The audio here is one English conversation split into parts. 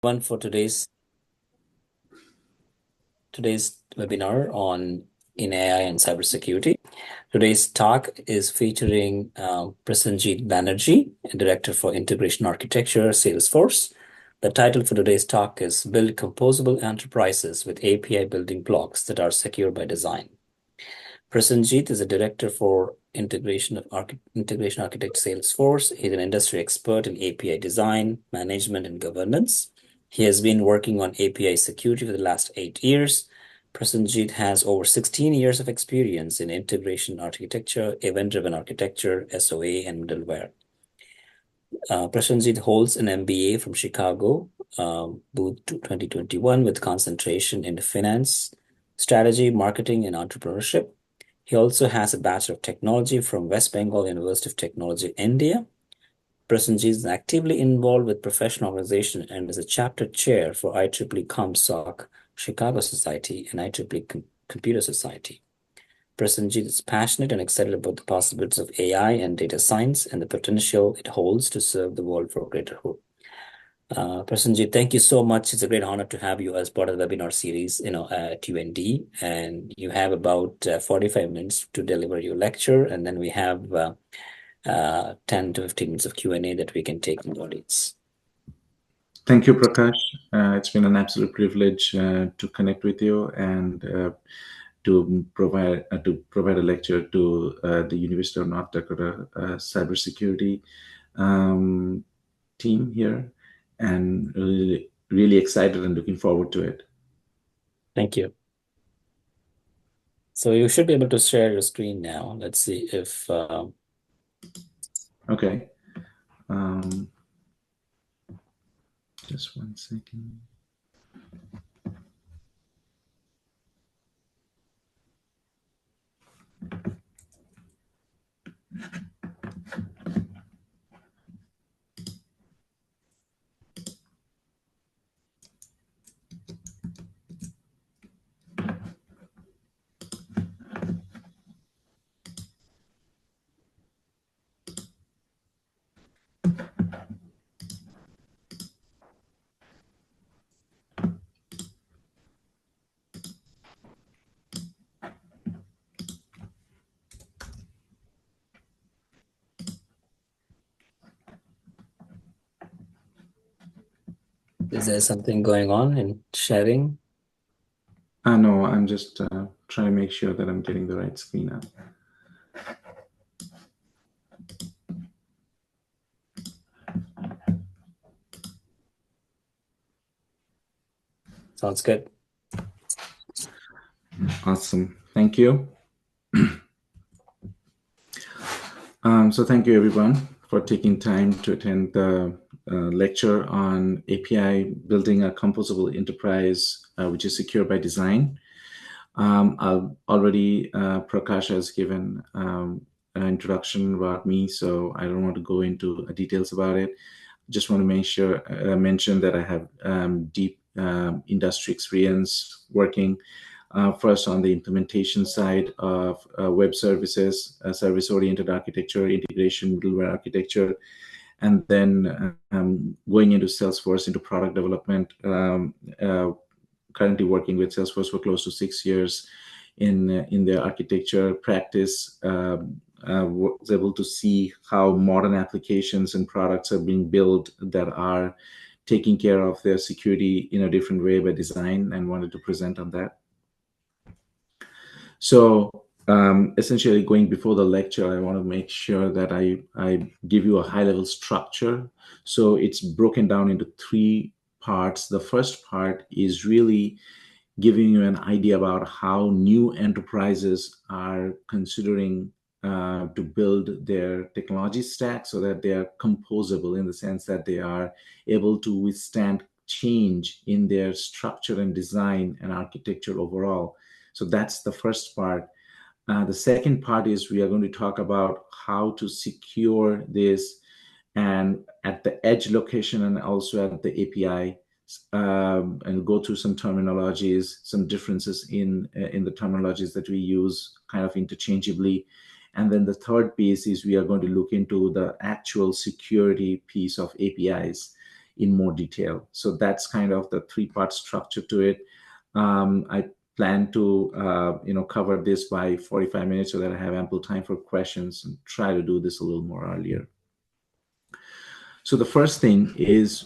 One for today's webinar on in AI and cybersecurity. Today's talk is featuring Prasenjit Banerjee, Director for Integration Architecture, Salesforce. The title for today's talk is Build Composable Enterprises with API Building Blocks that are secure by design. Prasenjit is a Director for Integration Architect Salesforce. He's an industry expert in API design, management, and governance. He has been working on API security for the last 8 years. Prasenjit has over 16 years of experience in integration architecture, event-driven architecture, SOA, and middleware. Prasenjit holds an MBA from Chicago, Booth 2021, with concentration in finance, strategy, marketing, and entrepreneurship. He also has a Bachelor of Technology from West Bengal University of Technology, India. Prasenjit is actively involved with professional organization and is a chapter chair for IEEE COMSOC Chicago Society and IEEE Computer Society. Prasenjit is passionate and excited about the possibilities of AI and data science and the potential it holds to serve the world for greater good. Prasenjit, thank you so much. It's a great honor to have you as part of the webinar series, at UND. And you have about 45 minutes to deliver your lecture, and then we have 10 to 15 minutes of Q&A that we can take from the audience. Thank you, Prakash. It's been an absolute privilege to connect with you and to provide a lecture to the University of North Dakota cybersecurity team here, and really excited and looking forward to it. Thank you. So you should be able to share your screen now. Let's see if... Okay. Just one second. Is there something going on in sharing? No, I'm just trying to make sure that I'm getting the right screen up. Sounds good. Awesome. Thank you. So thank you, everyone, for taking time to attend the lecture on API building a composable enterprise, which is secure by design. Already, Prakash has given an introduction about me, so I don't want to go into details about it. Just want to mention that I have deep industry experience working first on the implementation side of web services, service-oriented architecture, integration, middleware architecture, and then going into Salesforce, into product development. Currently working with Salesforce for close to 6 years in their architecture practice. Was able to see how modern applications and products are being built that are taking care of their security in a different way by design, and wanted to present on that. So essentially, going before the lecture, I want to make sure that I give you a high-level structure. So it's broken down into 3 parts. The first part is really giving you an idea about how new enterprises are considering to build their technology stack so that they are composable, in the sense that they are able to withstand change in their structure and design and architecture overall. So that's the first part. The second part is we are going to talk about how to secure this, and at the edge location and also at the API, and go through some terminologies, some differences in the terminologies that we use kind of interchangeably. And then the third piece is we are going to look into the actual security piece of APIs in more detail. So that's kind of the three-part structure to it. I plan to cover this by 45 minutes so that I have ample time for questions, and try to do this a little more earlier. So the first thing is,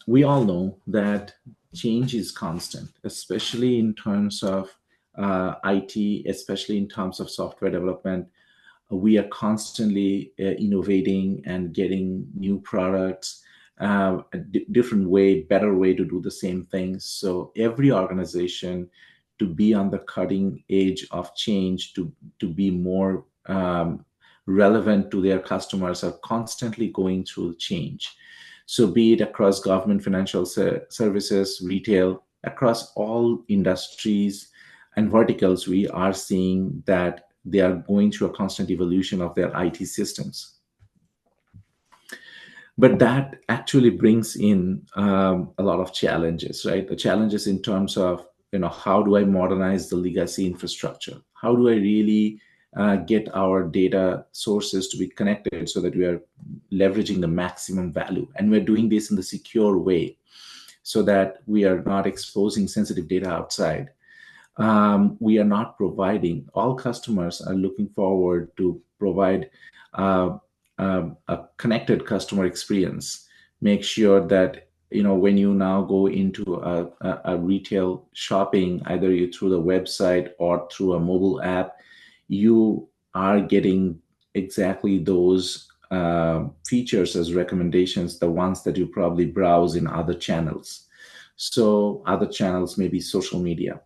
we all know that change is constant, especially in terms of IT, especially in terms of software development. We are constantly innovating and getting new products, a different way, better way to do the same things. So every organization, to be on the cutting edge of change, to be more relevant to their customers, are constantly going through change. So be it across government, financial services, retail, across all industries and verticals, we are seeing that they are going through a constant evolution of their IT systems. But that actually brings in a lot of challenges, right? The challenges in terms of, how do I modernize the legacy infrastructure? How do I really get our data sources to be connected so that we are leveraging the maximum value? And we're doing this in the secure way so that we are not exposing sensitive data outside. We are not providing, all customers are looking forward to provide a connected customer experience. Make sure that, when you now go into a retail shopping, either you through the website or through a mobile app, you are getting exactly those features as recommendations, the ones that you probably browse in other channels. So other channels may be social media.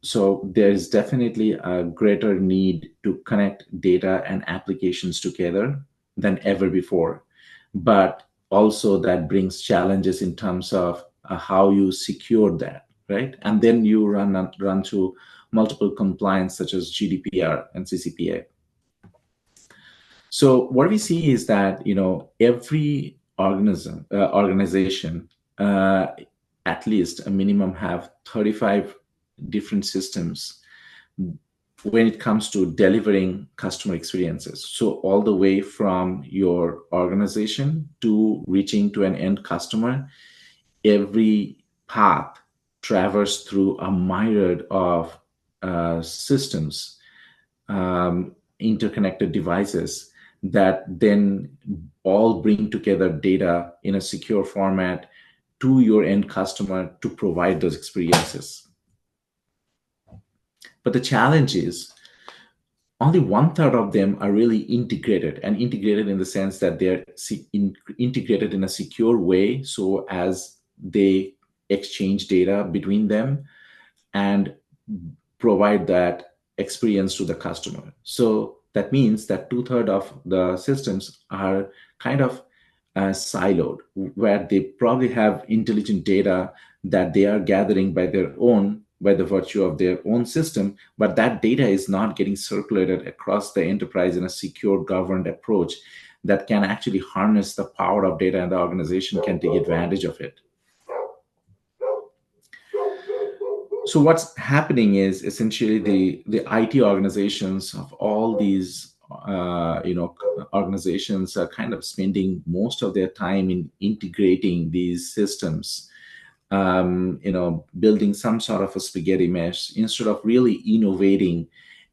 So there is definitely a greater need to connect data and applications together than ever before. But also that brings challenges in terms of how you secure that, right? And then you run through multiple compliance such as GDPR and CCPA. So what we see is that, every organization, at least a minimum, have 35 different systems when it comes to delivering customer experiences. So all the way from your organization to reaching to an end customer, every path traversed through a myriad of systems, interconnected devices that then all bring together data in a secure format to your end customer to provide those experiences. But the challenge is only 1/3 of them are really integrated, and integrated in the sense that they're integrated in a secure way, so as they exchange data between them and provide that experience to the customer. So that means that 2/3 of the systems are kind of siloed, where they probably have intelligent data that they are gathering by the virtue of their own system, but that data is not getting circulated across the enterprise in a secure, governed approach that can actually harness the power of data, and the organization can take advantage of it. So what's happening is essentially the IT organizations of all these organizations are kind of spending most of their time in integrating these systems, building some sort of a spaghetti mesh instead of really innovating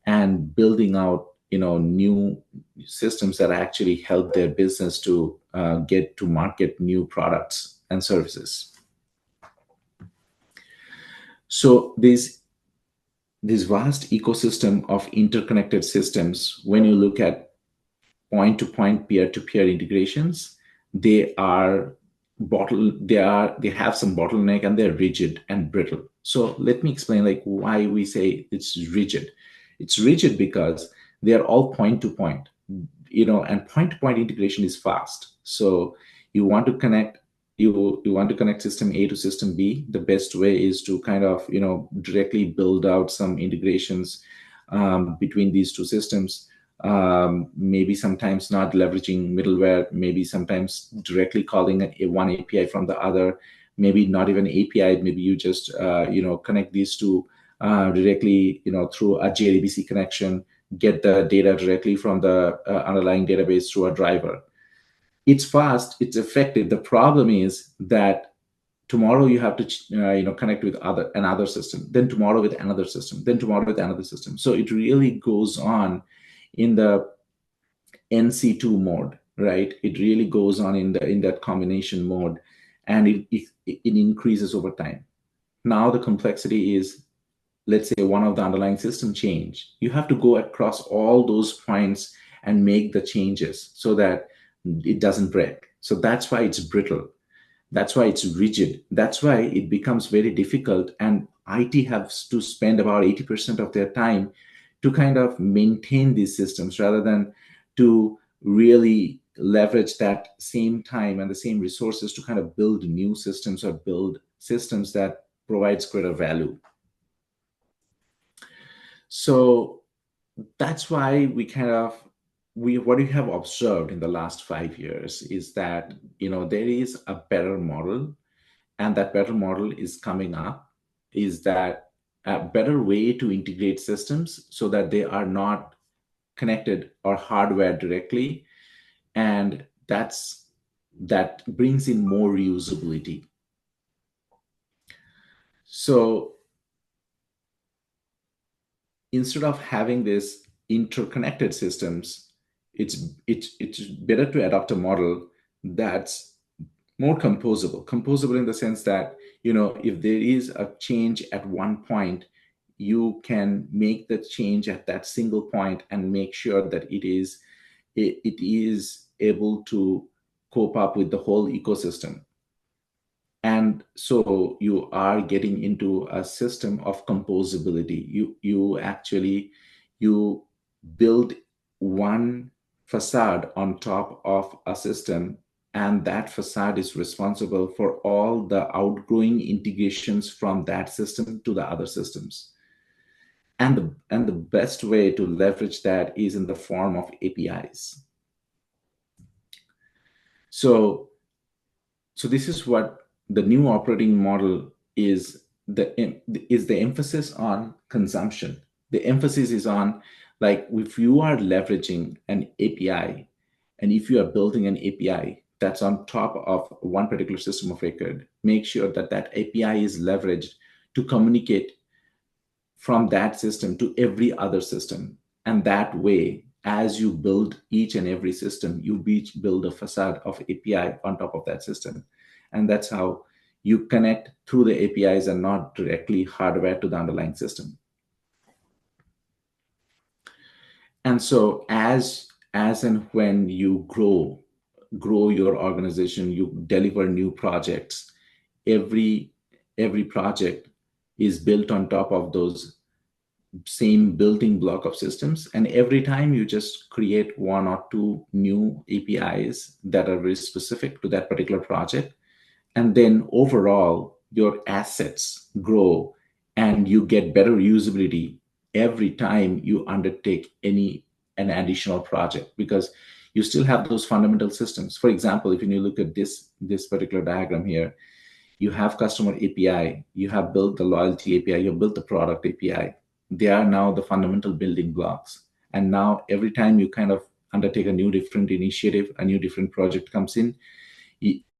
and building out, new systems that actually help their business to get to market new products and services. So this vast ecosystem of interconnected systems, when you look at point-to-point, peer-to-peer integrations, they have some bottleneck, and they're rigid and brittle. So let me explain why we say it's rigid. It's rigid because they are all point-to-point, and point-to-point integration is fast. So you want to connect system A to system B. The best way is to kind of, directly build out some integrations between these two systems. Maybe sometimes not leveraging middleware, maybe sometimes directly calling one API from the other, maybe not even API, maybe you just, connect these two directly, through a JDBC connection, get the data directly from the underlying database through a driver. It's fast, it's effective. The problem is that tomorrow you have to connect with another system, then tomorrow with another system, then tomorrow with another system. So it really goes on in the NC2 mode, right? It really goes on in that combination mode, and it increases over time. Now the complexity is, let's say one of the underlying system change. You have to go across all those points and make the changes so that it doesn't break. So that's why it's brittle. That's why it's rigid. That's why it becomes very difficult. And IT has to spend about 80% of their time to kind of maintain these systems rather than to really leverage that same time and the same resources to kind of build new systems or build systems that provides greater value. So that's why what we have observed in the last 5 years is that there is a better model, and that better model is coming up, is that a better way to integrate systems so that they are not connected or hardwired directly, and that brings in more reusability. So instead of having this interconnected systems, it's better to adopt a model that's more composable in the sense that if there is a change at one point, you can make the change at that single point and make sure that it is able to cope up with the whole ecosystem. And so you are getting into a system of composability. You build one facade on top of a system, and that facade is responsible for all the outgoing integrations from that system to the other systems. And the best way to leverage that is in the form of APIs. So this is what the new operating model is. The emphasis on consumption. The emphasis is on, like, if you are leveraging an API, and if you are building an API that's on top of one particular system of record, make sure that that API is leveraged to communicate from that system to every other system. And that way, as you build each and every system, you build a facade of API on top of that system. And that's how you connect through the APIs and not directly hardware to the underlying system. And so as and when you grow your organization, you deliver new projects, every project is built on top of those same building block of systems. And every time you just create one or two new APIs that are very specific to that particular project. And then overall, your assets grow and you get better usability every time you undertake an additional project, because you still have those fundamental systems. For example, if you look at this particular diagram here, you have customer API, you have built the loyalty API, you have built the product API. They are now the fundamental building blocks. And now every time you kind of undertake a new different initiative, a new different project comes in,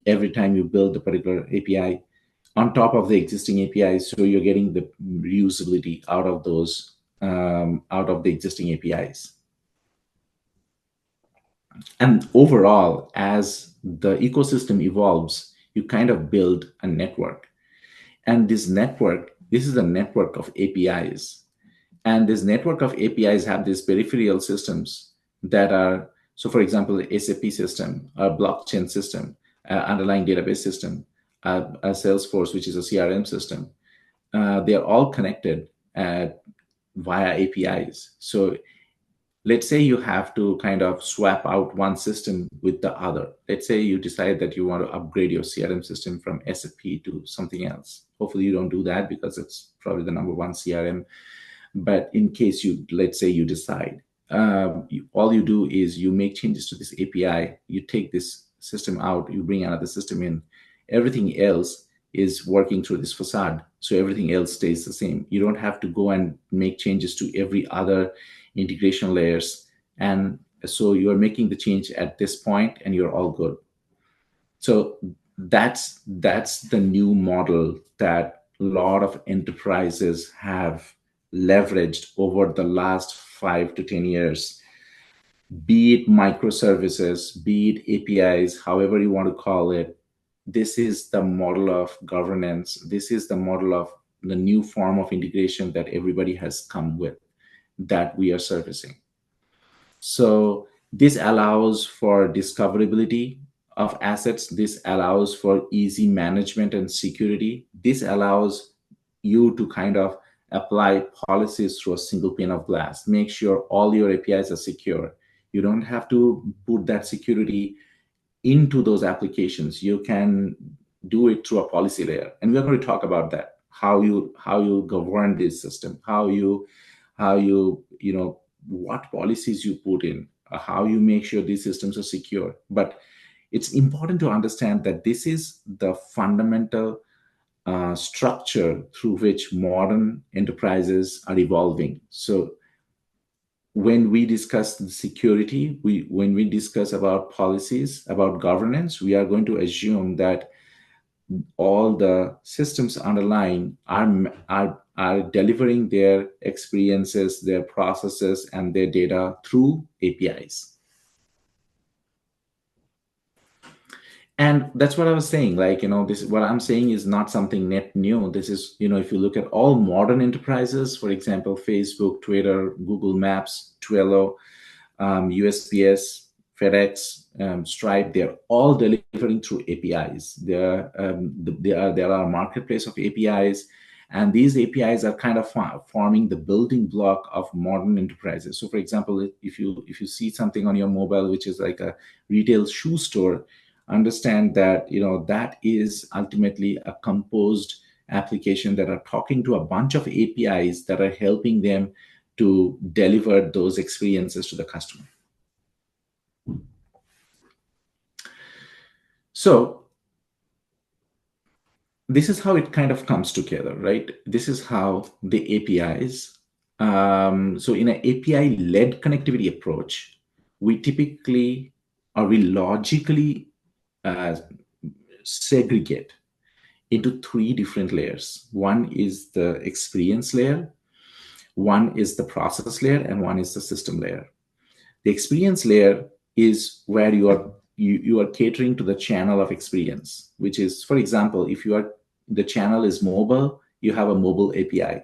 every time you build a particular API on top of the existing APIs, so you're getting the reusability out of those, out of the existing APIs. And overall, as the ecosystem evolves, you kind of build a network. And this is a network of APIs. And this network of APIs have these peripheral systems that are, so for example, the SAP system, a blockchain system, underlying database system, a Salesforce, which is a CRM system. They are all connected via APIs. So let's say you have to kind of swap out one system with the other. Let's say you decide that you want to upgrade your CRM system from SAP to something else. Hopefully you don't do that because it's probably the number one CRM. But in case let's say you decide, all you do is you make changes to this API, you take this system out, you bring another system in, everything else is working through this facade. So everything else stays the same. You don't have to go and make changes to every other integration layers. And So you're making the change at this point and you're all good. So that's the new model that a lot of enterprises have leveraged over the last 5 to 10 years, be it microservices, be it APIs, however you want to call it. This is the model of governance. This is the model of the new form of integration that everybody has come with, that we are servicing. So this allows for discoverability of assets. This allows for easy management and security. This allows you to kind of apply policies through a single pane of glass. Make sure all your APIs are secure. You don't have to put that security into those applications. You can do it through a policy layer. And we're going to talk about that, how you govern this system, how you what policies you put in, how you make sure these systems are secure. But it's important to understand that this is the fundamental structure through which modern enterprises are evolving. So when we discuss the security, when we discuss about policies, about governance, we are going to assume that all the systems underlying are delivering their experiences, their processes, and their data through APIs. And that's what I was saying. This, what I'm saying is not something net new. This is, if you look at all modern enterprises, for example, Facebook, Twitter, Google Maps, Twilio, USPS, FedEx, Stripe, they're all delivering through APIs. There are a marketplace of APIs, and these APIs are kind of forming the building block of modern enterprises. So, for example, if you see something on your mobile, which is like a retail shoe store, understand that that is ultimately a composed application that are talking to a bunch of APIs that are helping them to deliver those experiences to the customer. So this is how it kind of comes together, right? This is how the APIs. So in an API-led connectivity approach, we typically, or we logically segregate into 3 different layers. One is the experience layer, one is the process layer, and one is the system layer. The experience layer is where you are catering to the channel of experience, which is, for example, if the channel is mobile, you have a mobile API.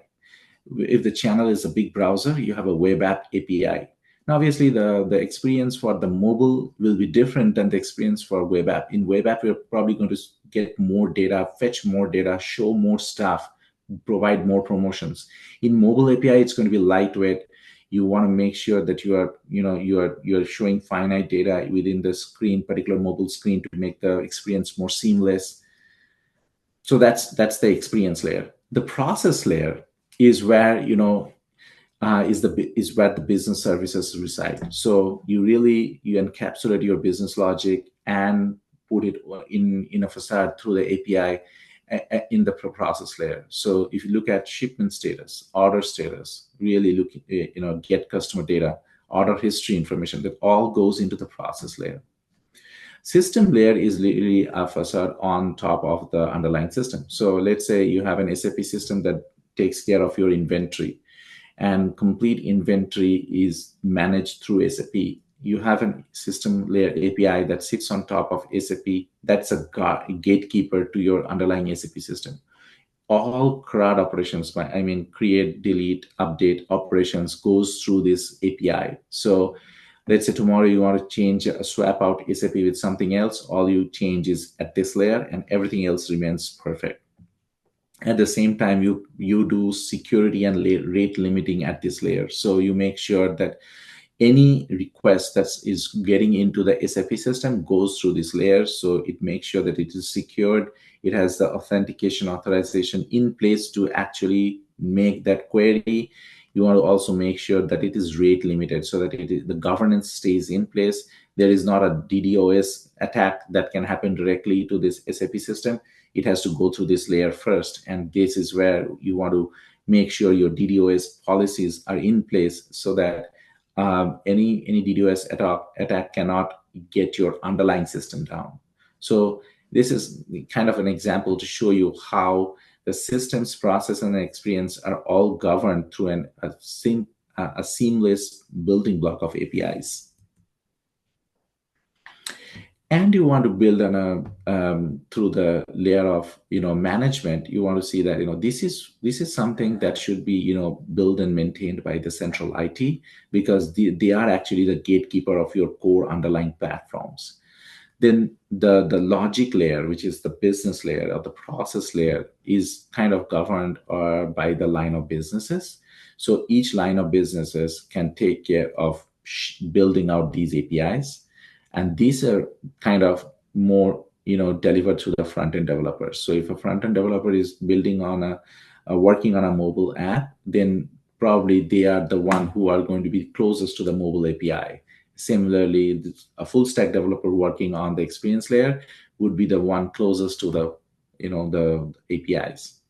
If the channel is a big browser, you have a web app API. Now, obviously, the experience for the mobile will be different than the experience for web app. In web app, you're probably going to get more data, fetch more data, show more stuff, provide more promotions. In mobile API, it's going to be lightweight. You want to make sure that you're showing finite data within the screen, particular mobile screen, to make the experience more seamless. So that's the experience layer. The process layer is where is where the business services reside. So you encapsulate your business logic and put it in a facade through the API in the process layer. So if you look at shipment status, order status, really look, get customer data, order history information, that all goes into the process layer. System layer is literally a facade on top of the underlying system. So let's say you have an SAP system that takes care of your inventory, and complete inventory is managed through SAP. You have a system layer API that sits on top of SAP. That's a gatekeeper to your underlying SAP system. All CRUD operations, create, delete, update operations, goes through this API. So let's say tomorrow you want to swap out SAP with something else. All you change is at this layer, and everything else remains perfect. At the same time, you do security and rate limiting at this layer. So you make sure that any request that is getting into the SAP system goes through this layer. So it makes sure that it is secured. It has the authentication authorization in place to actually make that query. You want to also make sure that it is rate limited so that the governance stays in place. There is not a DDoS attack that can happen directly to this SAP system. It has to go through this layer first. And this is where you want to make sure your DDoS policies are in place so that any DDoS attack cannot get your underlying system down. So this is kind of an example to show you how the systems, process, and experience are all governed through a seamless building block of APIs. And you want to build on through the layer of management. You want to see that this is something that should be built and maintained by the central IT, because they are actually the gatekeeper of your core underlying platforms. Then the logic layer, which is the business layer or the process layer, is kind of governed by the line of businesses. So each line of businesses can take care of building out these APIs, and these are kind of more delivered to the front-end developers. So if a front-end developer is building on working on a mobile app, then probably they are the one who are going to be closest to the mobile API. Similarly, a full stack developer working on the experience layer would be the one closest to the APIs.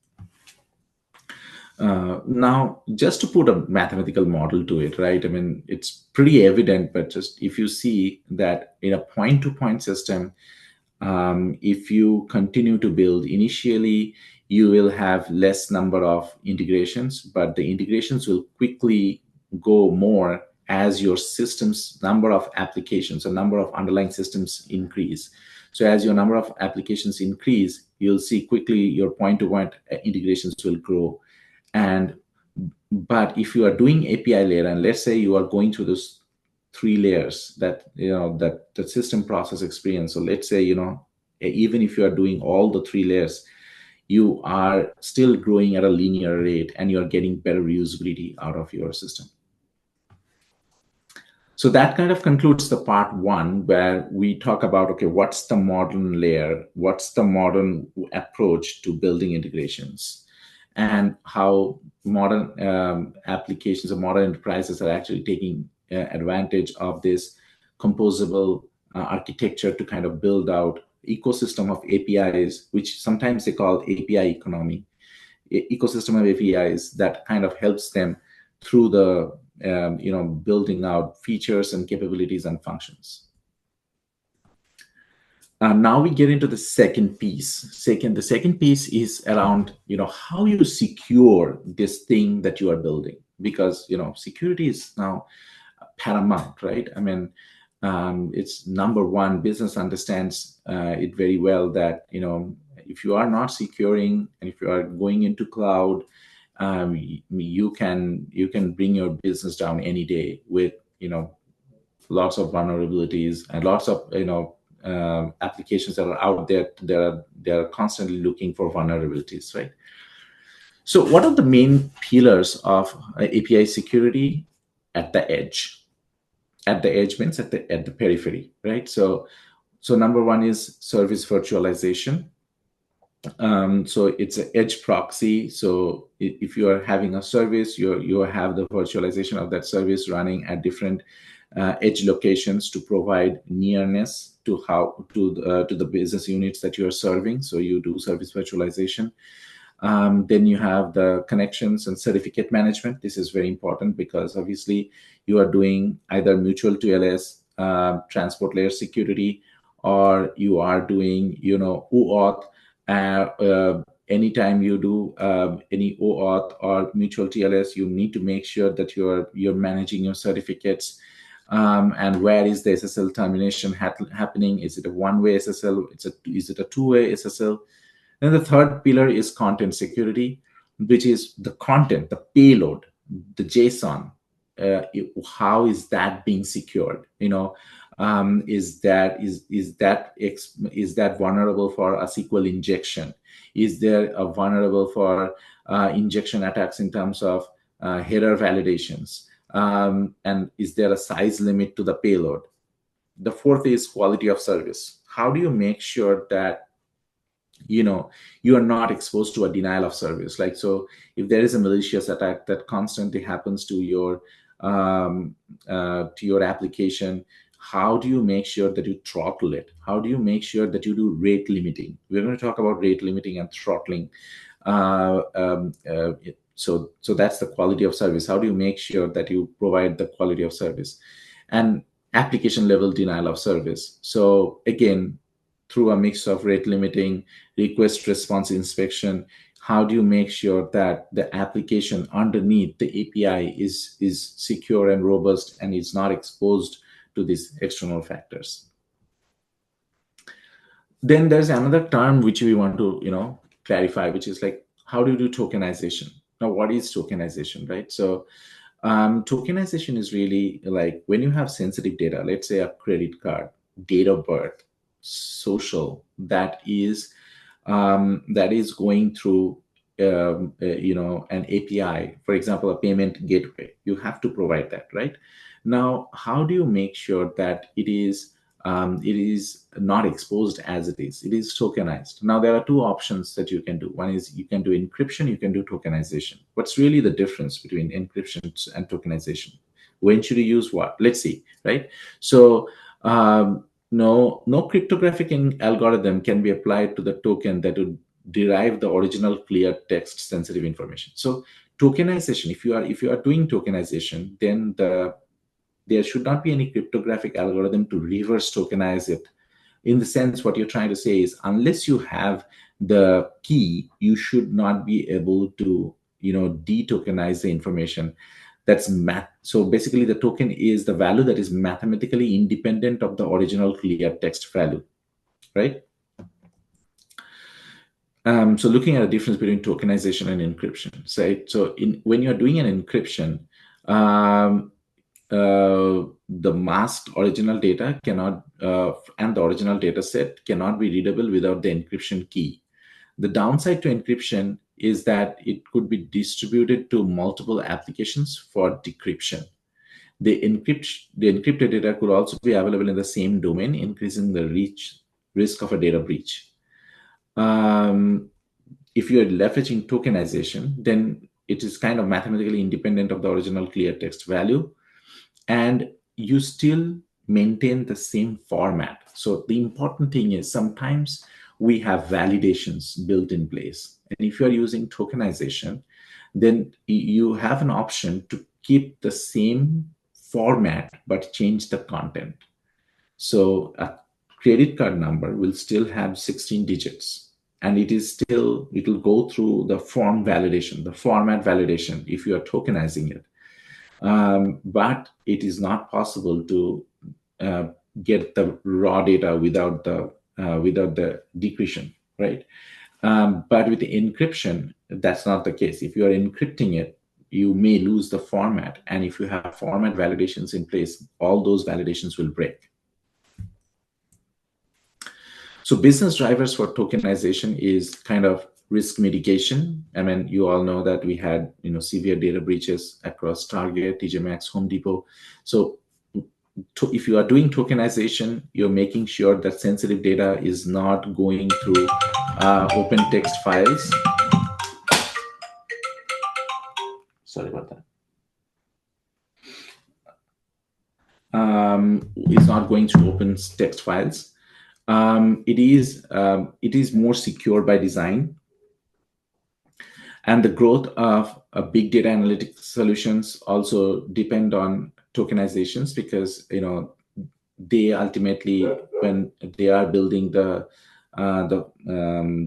Now, just to put a mathematical model to it, right? I mean, it's pretty evident, but just if you see that in a point-to-point system, if you continue to build, initially you will have less number of integrations, but the integrations will quickly go more as your system's number of applications or number of underlying systems increase. So as your number of applications increase, you'll see quickly your point-to-point integrations will grow. But if you are doing API layer, and let's say you are going through those three layers, that that the system, process, experience. So let's say even if you are doing all the three layers, you are still growing at a linear rate, and you are getting better usability out of your system. So that kind of concludes the part one, where we talk about, okay, what's the modern layer? What's the modern approach to building integrations? And how modern applications or modern enterprises are actually taking advantage of this composable architecture to kind of build out ecosystem of APIs, which sometimes they call API economy, ecosystem of APIs that kind of helps them through the building out features and capabilities and functions. Now we get into the second piece. The second piece is around how you secure this thing that you are building, because security is now paramount, right? I mean, it's number one. Business understands it very well that if you are not securing, and if you are going into cloud, you can bring your business down any day with lots of vulnerabilities and lots of applications that are out there. They are constantly looking for vulnerabilities, right? So what are the main pillars of API security? At the edge. At the edge means at the periphery, right? So number one is service virtualization. So it's an edge proxy. So if you are having a service, you have the virtualization of that service running at different edge locations to provide nearness to the business units that you are serving. So you do service virtualization. Then you have the connections and certificate management. This is very important, because obviously you are doing either mutual TLS, transport layer security, or you are doing OAuth. Anytime you do any OAuth or mutual TLS, you need to make sure that you're managing your certificates. And where is the SSL termination happening? Is it a one-way SSL? Is it a two-way SSL? Then the third pillar is content security, which is the content, the payload, the JSON. How is that being secured? Is that vulnerable for a SQL injection? Is there a vulnerable for injection attacks in terms of header validations? And is there a size limit to the payload? The fourth is quality of service. How do you make sure that you are not exposed to a denial of service? Like, so if there is a malicious attack that constantly happens to your application, how do you make sure that you throttle it? How do you make sure that you do rate limiting? We're going to talk about rate limiting and throttling So that's the quality of service. How do you make sure that you provide the quality of service? And application level denial of service. So again, through a mix of rate limiting, request response inspection, how do you make sure that the application underneath the API is secure and robust and is not exposed to these external factors? Then there's another term which we want to clarify, which is like, how do you do tokenization? Now, what is tokenization, right? So tokenization is really like when you have sensitive data, let's say a credit card, date of birth, social, that is going through an API, for example, a payment gateway. You have to provide that, right? Now, how do you make sure that it is not exposed as it is? It is tokenized. Now, there are two options that you can do. One is you can do encryption, you can do tokenization. What's really the difference between encryption and tokenization? When should you use what? Let's see, right? So no cryptographic algorithm can be applied to the token that would derive the original clear text sensitive information. So tokenization, if you are doing tokenization, then there should not be any cryptographic algorithm to reverse tokenize it. In the sense, what you're trying to say is, unless you have the key, you should not be able to de-tokenize the information. That's math. So basically, the token is the value that is mathematically independent of the original clear text value, right? So looking at a difference between tokenization and encryption. So when you're doing an encryption, the masked original data cannot, and the original data set cannot be readable without the encryption key. The downside to encryption is that it could be distributed to multiple applications for decryption. The encrypted data could also be available in the same domain, increasing the risk of a data breach. If you're leveraging tokenization, then it is kind of mathematically independent of the original clear text value, and you still maintain the same format. So the important thing is, sometimes we have validations built in place. And if you're using tokenization, then you have an option to keep the same format but change the content. So a credit card number will still have 16 digits, and it will go through the form validation, the format validation, if you are tokenizing it. But it is not possible to get the raw data without the decryption, right? But with the encryption, that's not the case. If you are encrypting it, you may lose the format, and if you have format validations in place, all those validations will break. So business drivers for tokenization is kind of risk mitigation. I mean, you all know that we had severe data breaches across Target, TJ Maxx, Home Depot. So if you are doing tokenization, you're making sure that sensitive data is not going through open text files. Sorry about that. It's not going through open text files. It is more secure by design. And the growth of big data analytics solutions also depend on tokenizations, because they ultimately, when they are building the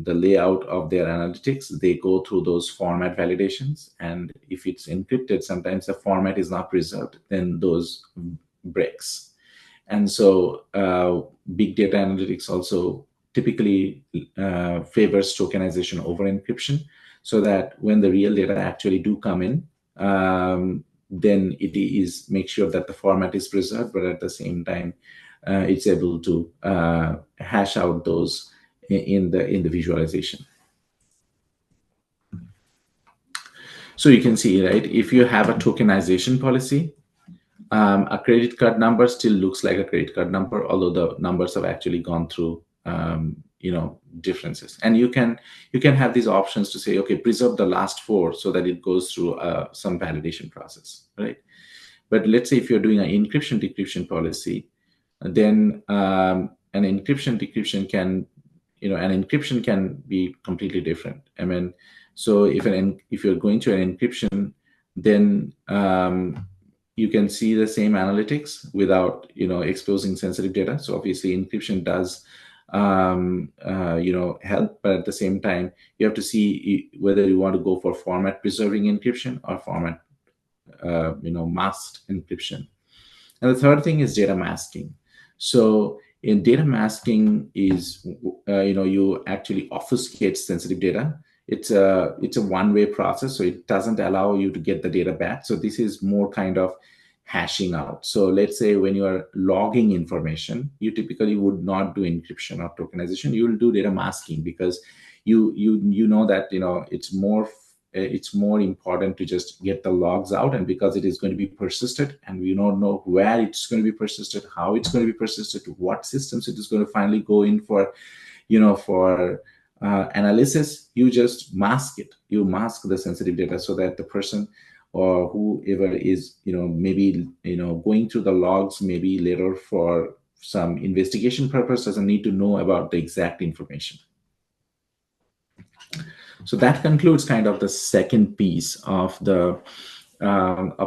layout of their analytics, they go through those format validations. And if it's encrypted, sometimes the format is not preserved, then those breaks. And so big data analytics also typically favors tokenization over encryption, so that when the real data actually do come in, then it is make sure that the format is preserved, but at the same time, it's able to hash out those in the visualization. So you can see, right, if you have a tokenization policy, a credit card number still looks like a credit card number, although the numbers have actually gone through differences. And you can have these options to say, okay, preserve the last four so that it goes through some validation process, right? But let's say if you're doing an encryption decryption policy, then an encryption decryption can an encryption can be completely different. I mean, so if you're going to an encryption, then you can see the same analytics without exposing sensitive data. So obviously encryption does help, but at the same time you have to see whether you want to go for format preserving encryption or format masked encryption. And the third thing is data masking. So in data masking is you actually obfuscate sensitive data. It's a one-way process, so it doesn't allow you to get the data back. So this is more kind of hashing out. So let's say when you are logging information, you typically would not do encryption or tokenization. You will do data masking because you know that it's more important to just get the logs out, and because it is going to be persisted and we don't know where it's going to be persisted, how it's going to be persisted, to what systems it is going to finally go in for analysis, you just mask it. You mask the sensitive data so that the person or whoever is maybe going through the logs maybe later for some investigation purpose doesn't need to know about the exact information. So that concludes kind of the second piece of the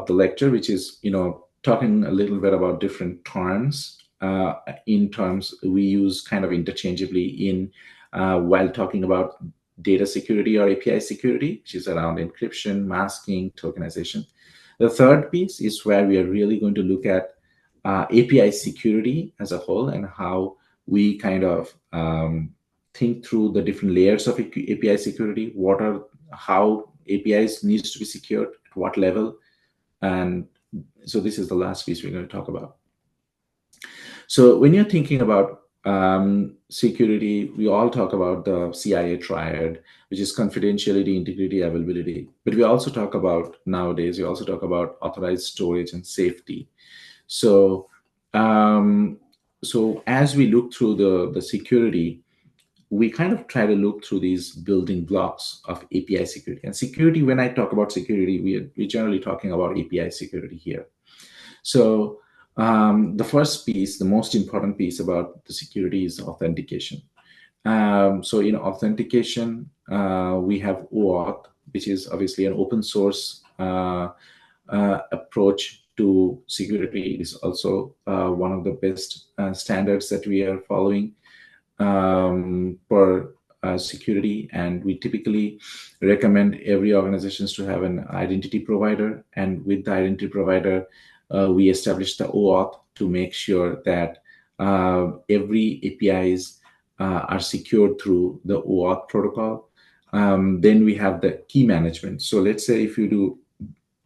lecture, which is talking a little bit about different terms. In terms we use kind of interchangeably in while talking about data security or API security, which is around encryption, masking, tokenization. The third piece is where we are really going to look at API security as a whole and how we kind of think through the different layers of API security, how APIs needs to be secured, at what level. And so this is the last piece we're going to talk about. So when you're thinking about security, we all talk about the CIA triad, which is confidentiality, integrity, availability. But we also talk about, nowadays, we also talk about authorized storage and safety. So, so as we look through the security, we kind of try to look through these building blocks of API security. And security, when I talk about security, we're generally talking about API security here. So the first piece, the most important piece about the security is authentication. So in authentication, we have OAuth, which is obviously an open source approach to security. It is also one of the best standards that we are following for security, and we typically recommend every organizations to have an identity provider, and with the identity provider we establish the OAuth to make sure that every APIs are secured through the OAuth protocol. Then we have the key management. So let's say if you do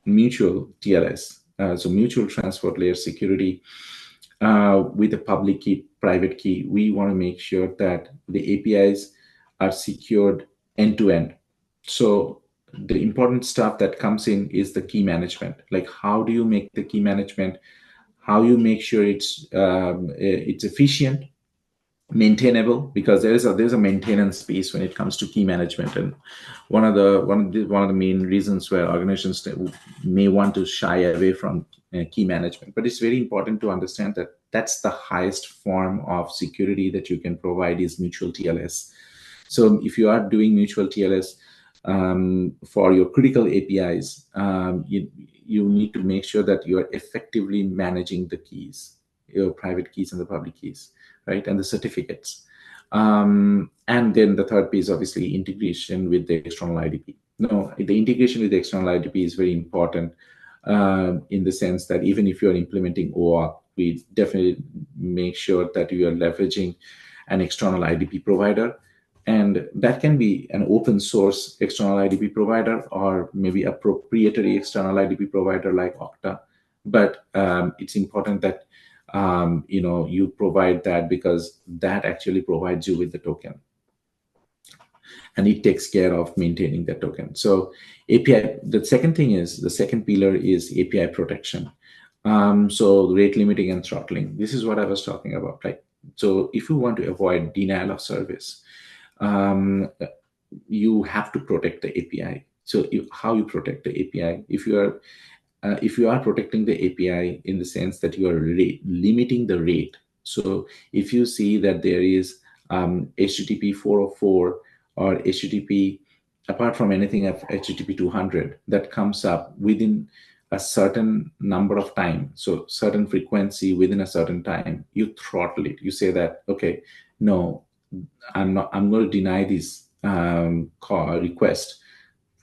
mutual TLS, so mutual transport layer security, with a public key, private key, we want to make sure that the APIs are secured end to end. So the important stuff that comes in is the key management. Like, how do you make the key management? How you make sure it's efficient, maintainable, because there's a maintenance piece when it comes to key management, and one of the main reasons where organizations may want to shy away from key management. But it's very important to understand that that's the highest form of security that you can provide is mutual TLS. So if you are doing mutual TLS for your critical APIs, you need to make sure that you are effectively managing the keys, your private keys and the public keys, right, and the certificates. And then the third piece, obviously, integration with the external IDP. No, the integration with the external IDP is very important in the sense that even if you're implementing OAuth, we definitely make sure that you are leveraging an external IDP provider. And that can be an open source external IDP provider or maybe a proprietary external IDP provider like Okta. But it's important that you provide that, because that actually provides you with the token, and it takes care of maintaining the token. So API, the second pillar is API protection. So rate limiting and throttling. This is what I was talking about, right? So if you want to avoid denial of service, you have to protect the API. So how you protect the API? If you are protecting the API in the sense that you are limiting the rate. So if you see that there is HTTP 404 or HTTP, apart from anything of HTTP 200 that comes up within a certain number of time, so certain frequency within a certain time, you throttle it. You say that, okay, no, I'm going to deny this call request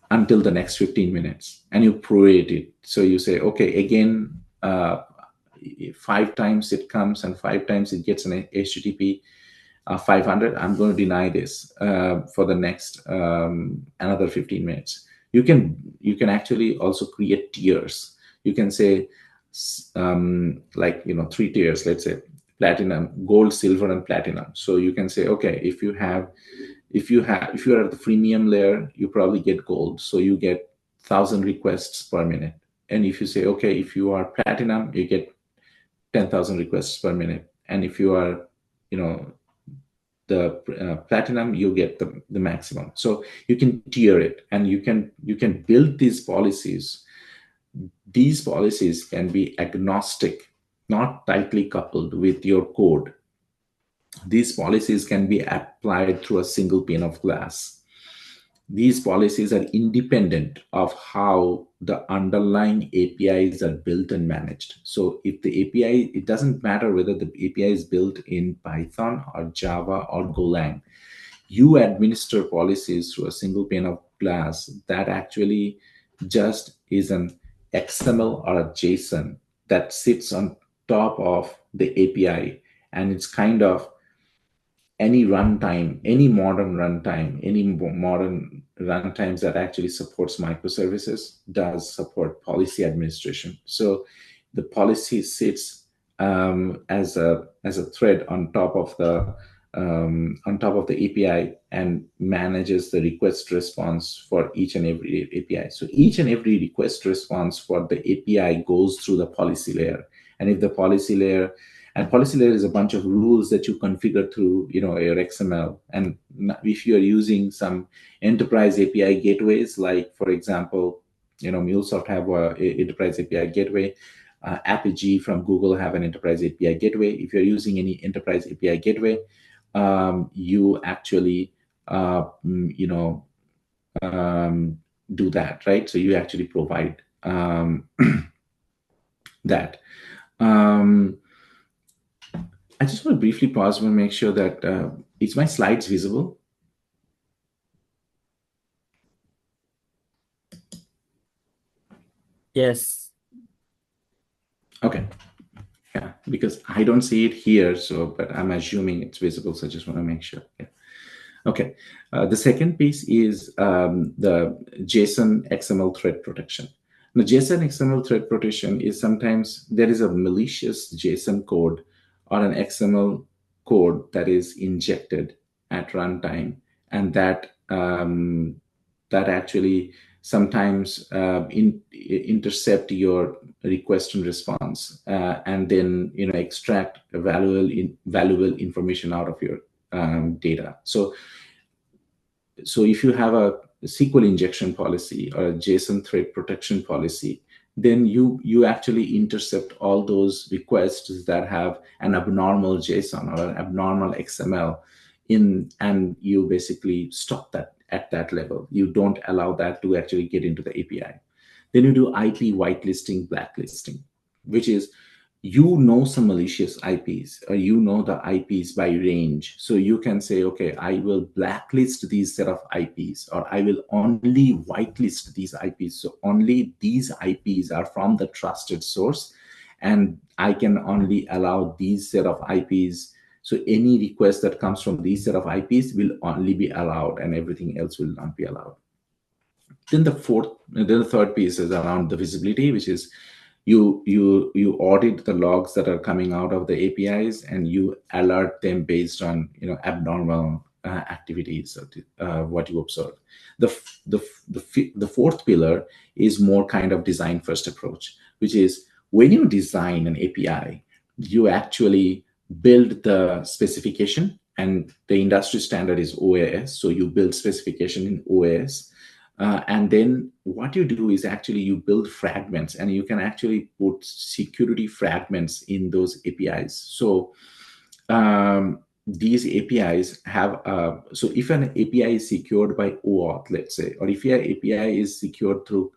until the next 15 minutes, and you prorate it. So you say, okay, again, 5 times it comes and 5 times it gets an HTTP 500, I'm going to deny this for the next another 15 minutes. You can actually also create tiers. You can say like 3 tiers, let's say platinum, gold, silver, and platinum. So you can say, okay, if you are at the freemium layer, you probably get gold, so you get 1,000 requests per minute. And if you say, okay, if you are platinum, you get 10,000 requests per minute. And if you are the platinum, you get the maximum. So you can tier it, and you can build these policies. These policies can be agnostic, not tightly coupled with your code. These policies can be applied through a single pane of glass. These policies are independent of how the underlying APIs are built and managed. So if the API, it doesn't matter whether the API is built in Python or Java or Golang, you administer policies through a single pane of glass that actually just is an XML or a JSON that sits on top of the API. And it's kind of any runtime, any modern runtimes that actually supports microservices does support policy administration. So the policy sits as a thread on top of the API and manages the request response for each and every API. So each and every request response for the API goes through the policy layer. And if the policy layer is a bunch of rules that you configure through, your XML. And if you are using some enterprise API gateways, like for example, MuleSoft have a enterprise API gateway. Apigee from Google have an enterprise API gateway. If you're using any enterprise API gateway, you actually, do that, right? So you actually provide that. I just want to briefly pause and make sure that is my slides visible? Yes. Okay. Yeah, because I don't see it here, but I'm assuming it's visible, so I just want to make sure. Yeah. Okay. The second piece is the JSON XML thread protection. Now, JSON XML thread protection is sometimes there is a malicious JSON code or an XML code that is injected at runtime, and that actually sometimes intercept your request and response, and then extract valuable information out of your data. So if you have a SQL injection policy or a JSON thread protection policy, then you actually intercept all those requests that have an abnormal JSON or an abnormal XML and you basically stop that at that level. You don't allow that to actually get into the API. Then you do IP whitelisting, blacklisting, which is some malicious IPs, or the IPs by range. So you can say, okay, I will blacklist these set of IPs, or I will only whitelist these IPs. So only these IPs are from the trusted source, and I can only allow these set of IPs. So any request that comes from these set of IPs will only be allowed, and everything else will not be allowed. Then the third piece is around the visibility, which is you audit the logs that are coming out of the APIs, and you alert them based on abnormal activities of what you observe. The fourth pillar is more kind of design first approach, which is when you design an API, you actually build the specification, and the industry standard is OAS. So you build specification in OAS. And then what you do is actually you build fragments, and you can actually put security fragments in those APIs. So these APIs have, so if an API is secured by OAuth, let's say, or if your API is secured through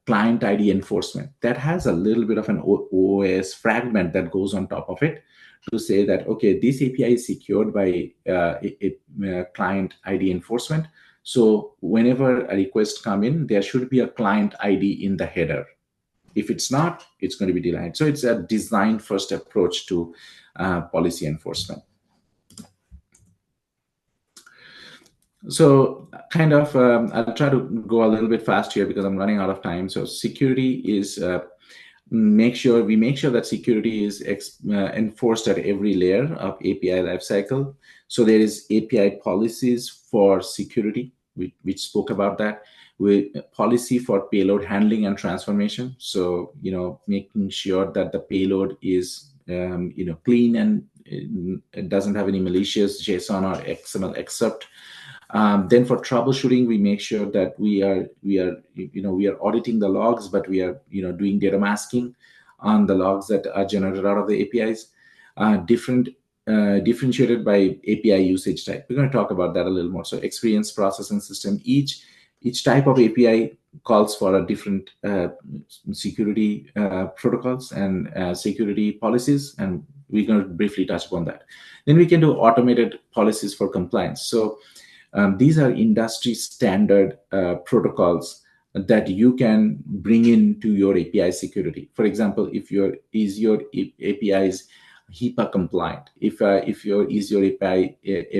client ID enforcement, that has a little bit of an OS fragment that goes on top of it to say that, okay, this API is secured by client ID enforcement. So whenever a request come in, there should be a client ID in the header. If it's not, it's going to be denied. So it's a design first approach to policy enforcement. So kind of, I'll try to go a little bit fast here because I'm running out of time. So security is, we make sure that security is enforced at every layer of API lifecycle. So there is API policies for security. We spoke about that. With policy for payload handling and transformation. So, making sure that the payload is, clean and it doesn't have any malicious JSON or XML except. Then for troubleshooting, we make sure that we are auditing the logs, but we are, doing data masking on the logs that are generated out of the APIs. Differentiated by API usage type. We're going to talk about that a little more. So experience, process, and system. Each type of API calls for a different security protocols and security policies, and we're going to briefly touch upon that. Then we can do automated policies for compliance. So these are industry standard protocols that you can bring into your API security. For example, if your APIs HIPAA compliant, if your API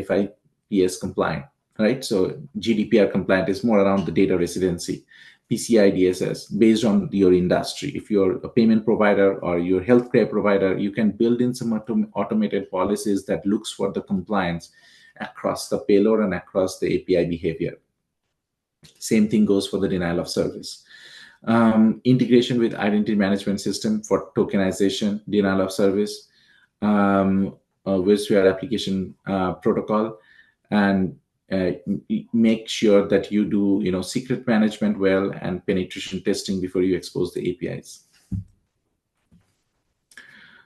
FIPS compliant, right? So GDPR compliant is more around the data residency, PCI DSS based on your industry. If you're a payment provider or your healthcare provider, you can build in some automated policies that looks for the compliance across the payload and across the API behavior. Same thing goes for the denial of service. Integration with identity management system for tokenization, denial of service, WSWare application protocol, and make sure that you do secret management well and penetration testing before you expose the APIs.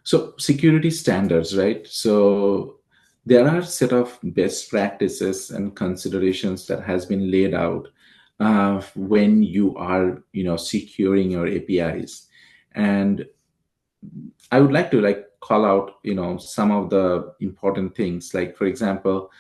So security standards, right? So there are a set of best practices and considerations that has been laid out when you are securing your APIs, and I would like to call out some of the important things, like for example,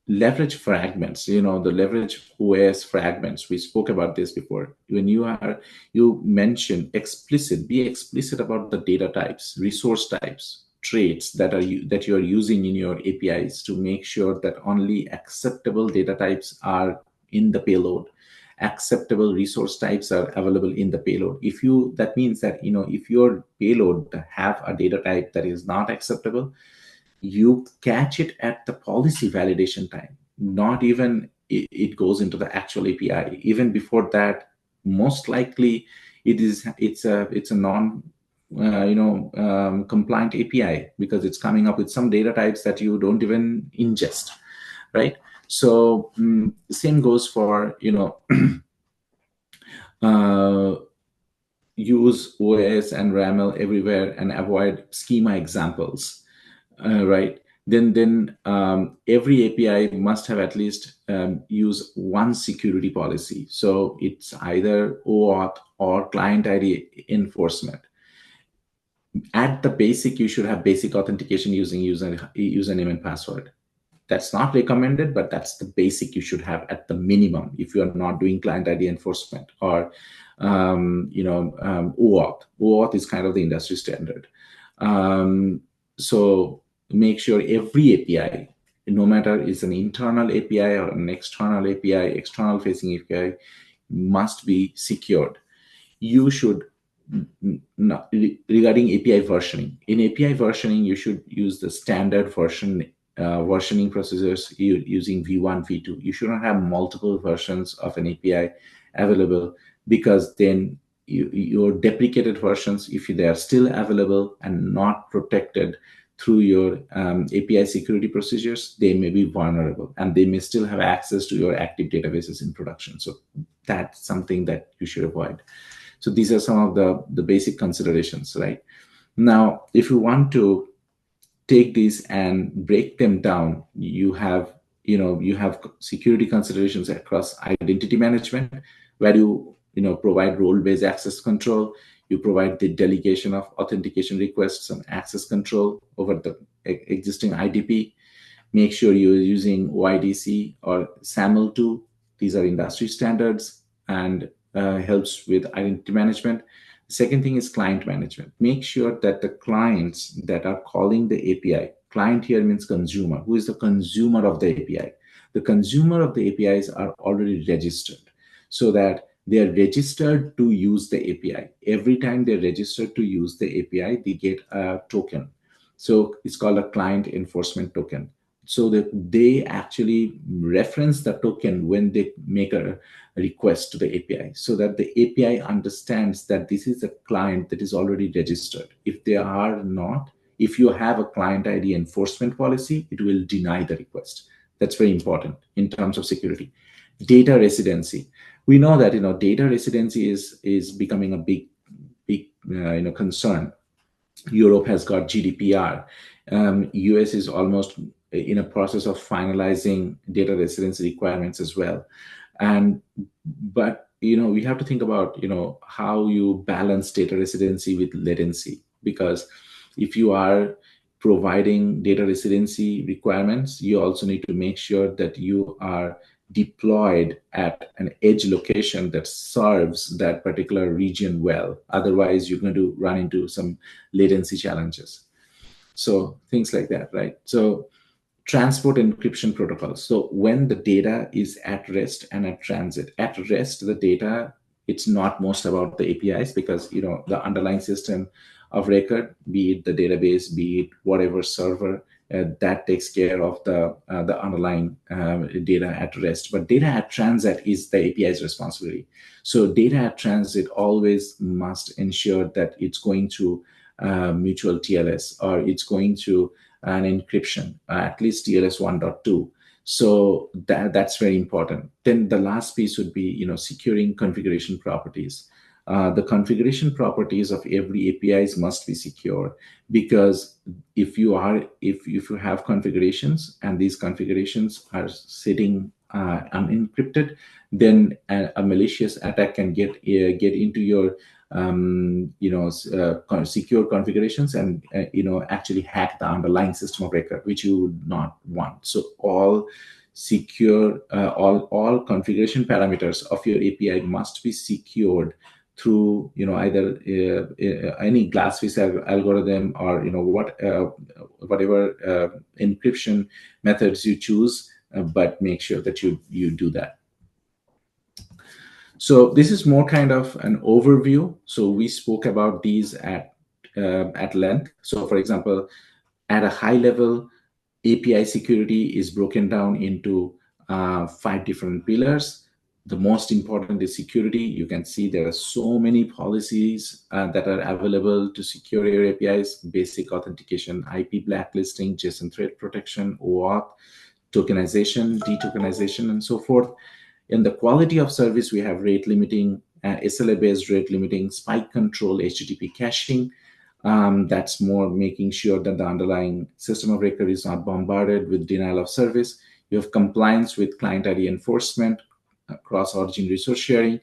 leverage fragments, the leverage OS fragments. We spoke about this before. When you mention be explicit about the data types, resource types, traits that you are using in your APIs to make sure that only acceptable data types are in the payload. Acceptable resource types are available in the payload. That means that if your payload have a data type that is not acceptable, you catch it at the policy validation time. Not even it goes into the actual API. Even before that, most likely it's a non compliant API because it's coming up with some data types that you don't even ingest, right? So same goes for use OS and RAML everywhere and avoid schema examples, right? Then every API must have at least use one security policy. So it's either OAuth or client ID enforcement. At the basic, you should have basic authentication using username and password. That's not recommended, but that's the basic you should have at the minimum if you are not doing client ID enforcement or OAuth. OAuth is kind of the industry standard. So make sure every API, no matter it's an internal API or an external API, external facing API, must be secured. You should, regarding API versioning, in API versioning, you should use the standard versioning procedures using V1, V2. You should not have multiple versions of an API available, because then your deprecated versions, if they are still available and not protected through your API security procedures, they may be vulnerable and they may still have access to your active databases in production. So that's something that you should avoid. So these are some of the basic considerations, right? Now, if you want to take these and break them down, you have security considerations across identity management, where you provide role-based access control. You provide the delegation of authentication requests and access control over the existing IDP. Make sure you're using OIDC or SAML2. These are industry standards and helps with identity management. Second thing is client management. Make sure that the clients that are calling the API, client here means consumer, who is the consumer of the API. The consumer of the APIs are already registered, so that they are registered to use the API. Every time they're registered to use the API, they get a token. So it's called a client enforcement token. So that they actually reference the token when they make a request to the API, so that the API understands that this is a client that is already registered. If they are not, if you have a client ID enforcement policy, it will deny the request. That's very important in terms of security. Data residency. We know that data residency is becoming a big concern. Europe has got GDPR. US is almost in a process of finalizing data residency requirements as well. But we have to think about how you balance data residency with latency, because if you are providing data residency requirements, you also need to make sure that you are deployed at an edge location that serves that particular region well. Otherwise, you're going to run into some latency challenges. So things like that, right? So transport encryption protocols. So when the data is at rest and at transit, at rest, the data, it's not most about the APIs, because the underlying system of record, be it the database, be it whatever server, that takes care of the underlying data at rest. But data at transit is the API's responsibility. So data at transit always must ensure that it's going through mutual TLS, or it's going through an encryption, at least TLS 1.2. So that's very important. Then the last piece would be securing configuration properties. The configuration properties of every APIs must be secure, because if you have configurations and these configurations are sitting unencrypted, then a malicious attack can get into your secure configurations and actually hack the underlying system of record, which you would not want. So all secure all configuration parameters of your API must be secured through either any glassfish algorithm, or whatever encryption methods you choose, but make sure that you do that. So this is more kind of an overview. So we spoke about these at length. So for example, at a high level, API security is broken down into 5 different pillars. The most important is security. You can see there are so many policies that are available to secure your APIs: basic authentication, IP blacklisting, JSON threat protection, OAuth, tokenization, detokenization, and so forth. In the quality of service, we have rate limiting, SLA-based rate limiting, spike control, HTTP caching. That's more making sure that the underlying system of record is not bombarded with denial of service. You have compliance with client ID enforcement, cross-origin resource sharing,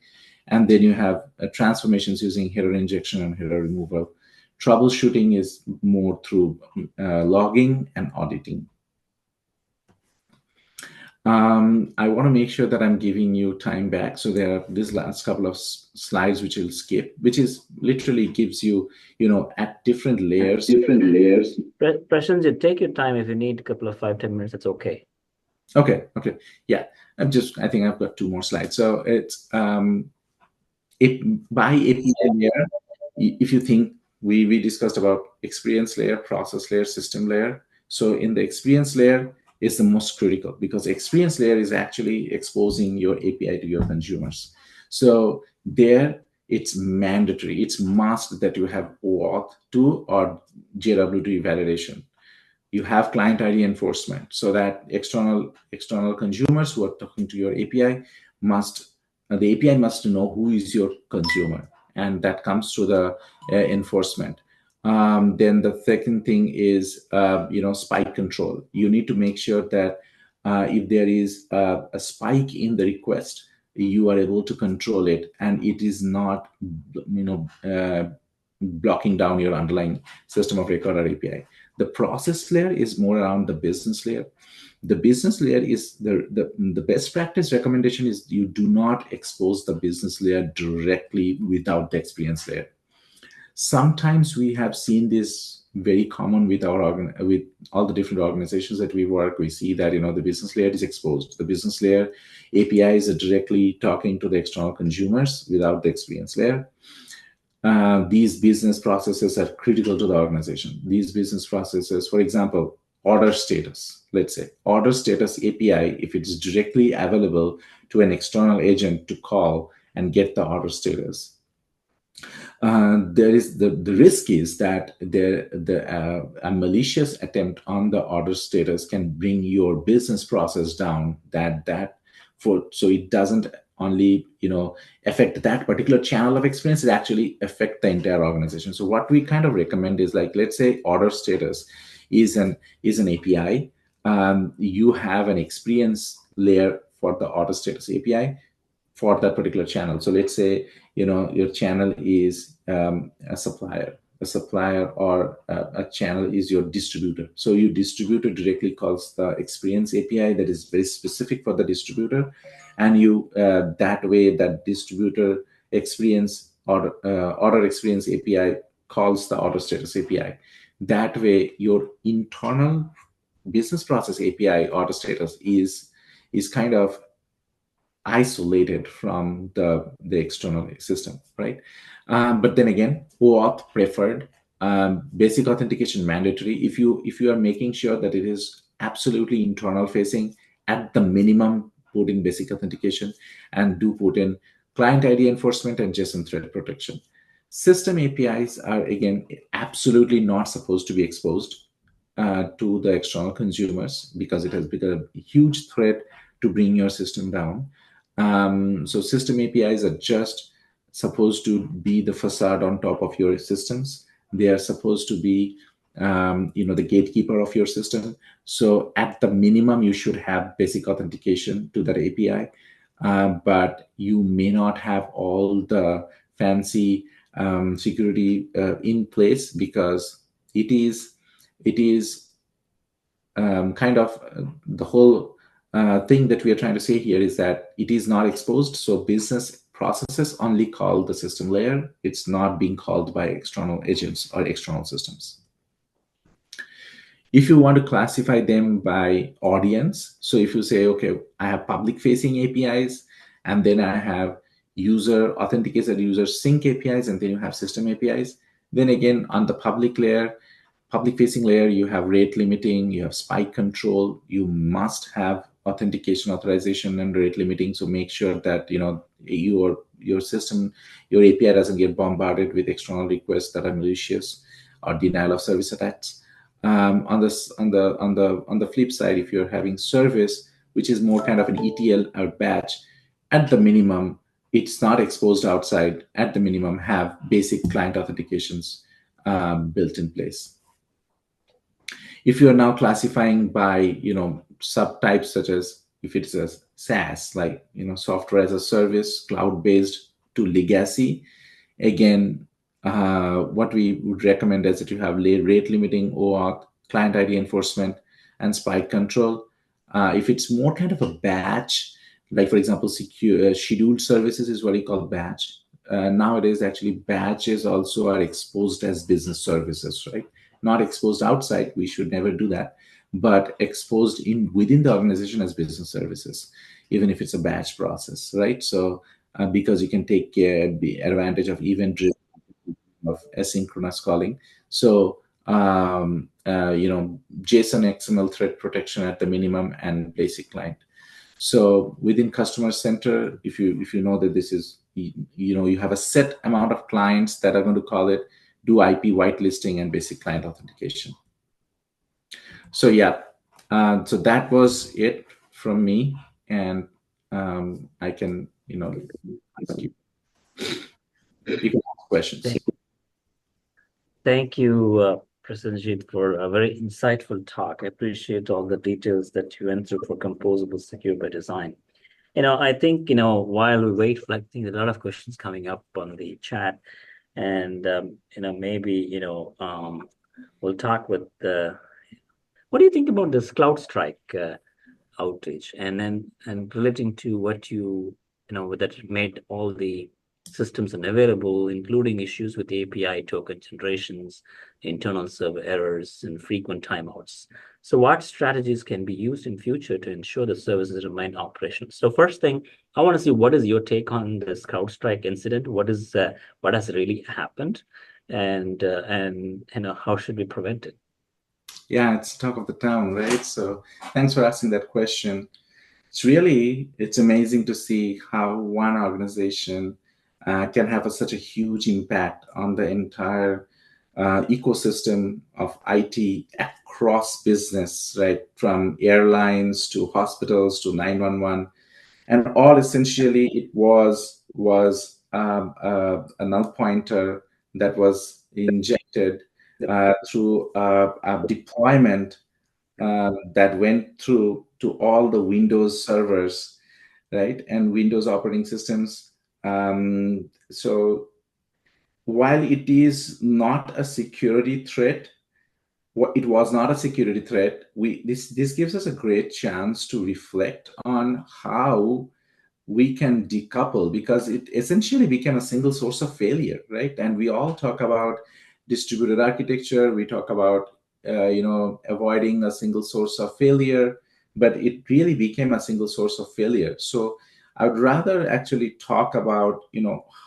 and then you have transformations using header injection and header removal. Troubleshooting is more through logging and auditing. I want to make sure that I'm giving you time back. So there are this last couple of slides which will skip, which is literally gives you, at different layers. Prasenjit, take your time. If you need a couple of 5-10 minutes, it's okay. Okay. Yeah. I think I've got 2 more slides. So it's by API layer, if you think we discussed about experience layer, process layer, system layer. So in the experience layer is the most critical, because experience layer is actually exposing your API to your consumers. So there it's mandatory, it's must that you have OAuth 2 or JWT validation. You have client ID enforcement, so that external consumers who are talking to your API the API must know who is your consumer, and that comes through the enforcement. Then the second thing is, spike control. You need to make sure that if there is a spike in the request, you are able to control it, and it is not, blocking down your underlying system of record or API. The process layer is more around the business layer. The business layer is the best practice recommendation is you do not expose the business layer directly without the experience layer. Sometimes we have seen this very common with with all the different organizations that we work. We see that the business layer is exposed. The business layer APIs are directly talking to the external consumers without the experience layer. These business processes are critical to the organization. These business processes, for example, order status, let's say order status API, if it's directly available to an external agent to call and get the order status, there is the risk is that a malicious attempt on the order status can bring your business process down, so it doesn't only affect that particular channel of experience, it actually affect the entire organization. So what we kind of recommend is, like, let's say order status is an API. You have an experience layer for the order status API for that particular channel. So let's say your channel is a supplier, or a channel is your distributor. So your distributor directly calls the experience API that is very specific for the distributor, and you that way that distributor experience or order experience API calls the order status API. That way your internal business process API order status is kind of isolated from the external system, right? But then again, OAuth preferred, basic authentication mandatory. If you are making sure that it is absolutely internal facing, at the minimum, put in basic authentication, and do put in client ID enforcement and JSON thread protection. System APIs are, again, absolutely not supposed to be exposed to the external consumers, because it has become a huge threat to bring your system down. So system APIs are just supposed to be the facade on top of your systems. They are supposed to be, the gatekeeper of your system. So at the minimum, you should have basic authentication to that API, but you may not have all the fancy security in place, because it is kind of the whole thing that we are trying to say here is that it is not exposed. So business processes only call the system layer. It's not being called by external agents or external systems. If you want to classify them by audience, so if you say, okay, I have public facing APIs, and then I have user authenticated user sync APIs, and then you have system APIs, then again, on the public facing layer, you have rate limiting, you have spike control, you must have authentication, authorization, and rate limiting. So make sure that your system, your API doesn't get bombarded with external requests that are malicious or denial of service attacks. On the flip side, if you're having service, which is more kind of an ETL or batch, at the minimum, it's not exposed outside. At the minimum, have basic client authentications built in place. If you are now classifying by subtypes, such as if it's a SaaS, like software as a service, cloud-based to legacy, again, what we would recommend is that you have rate limiting, OAuth, client ID enforcement, and spike control. If it's more kind of a batch, like for example, secure scheduled services is what we call batch. Nowadays, actually, batches also are exposed as business services, right? Not exposed outside. We should never do that, but exposed within the organization as business services, even if it's a batch process, right? So because you can take the advantage of event-driven, of asynchronous calling. So JSON XML thread protection at the minimum, and basic client. So within customer center, if you know that this is, you have a set amount of clients that are going to call it, do IP whitelisting and basic client authentication. So yeah, so that was it from me, and I can, ask you can ask questions. Thank you, Prasenjit, for a very insightful talk. I appreciate all the details that you went through for Composable Secure by Design. I think, while we wait for, I think a lot of questions coming up on the chat, and, maybe, we'll talk with what do you think about this CloudStrike outage, and relating to what that made all the systems unavailable, including issues with API token generations, internal server errors, and frequent timeouts. So what strategies can be used in future to ensure the services remain operational? So first thing, I want to see, what is your take on this CrowdStrike incident? What has really happened, and how should we prevent it? Yeah, it's talk of the town, right? So thanks for asking that question. It's amazing to see how one organization can have such a huge impact on the entire ecosystem of IT across business, right? From airlines to hospitals to 911, and all essentially it was a null pointer that was injected through a deployment that went through to all the Windows servers, right, and Windows operating systems. So while it is not a security threat, it was not a security threat. This gives us a great chance to reflect on how we can decouple, because it essentially became a single source of failure, right? And we all talk about distributed architecture, we talk about avoiding a single source of failure, but it really became a single source of failure. So I would rather actually talk about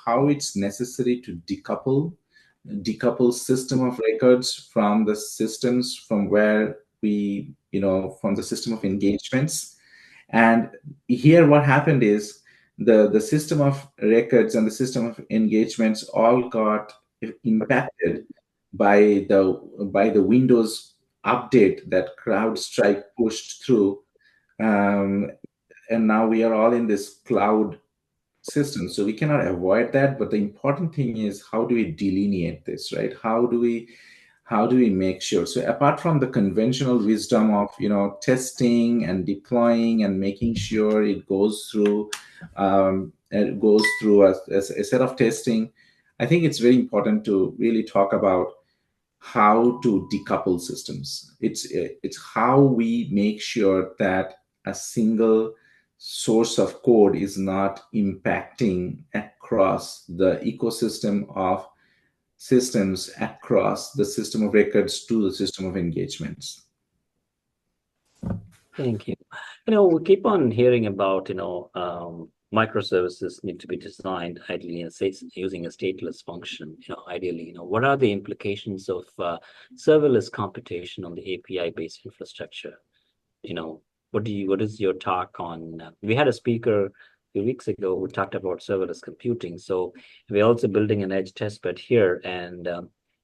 how it's necessary to decouple system of records from the systems from where we from the system of engagements. And here what happened is the system of records and the system of engagements all got impacted by the Windows update that CrowdStrike pushed through. And now we are all in this cloud system, so we cannot avoid that. But the important thing is, how do we delineate this, right? How do we make sure? So apart from the conventional wisdom of testing and deploying and making sure it goes through a set of testing, I think it's very important to really talk about how to decouple systems. It's how we make sure that a single source of code is not impacting across the ecosystem of systems, across the system of records to the system of engagements. Thank you. We keep on hearing about, microservices need to be designed ideally and using a stateless function, ideally. What are the implications of serverless computation on the API-based infrastructure? What is your talk on? We had a speaker a few weeks ago who talked about serverless computing. So we're also building an edge testbed here, and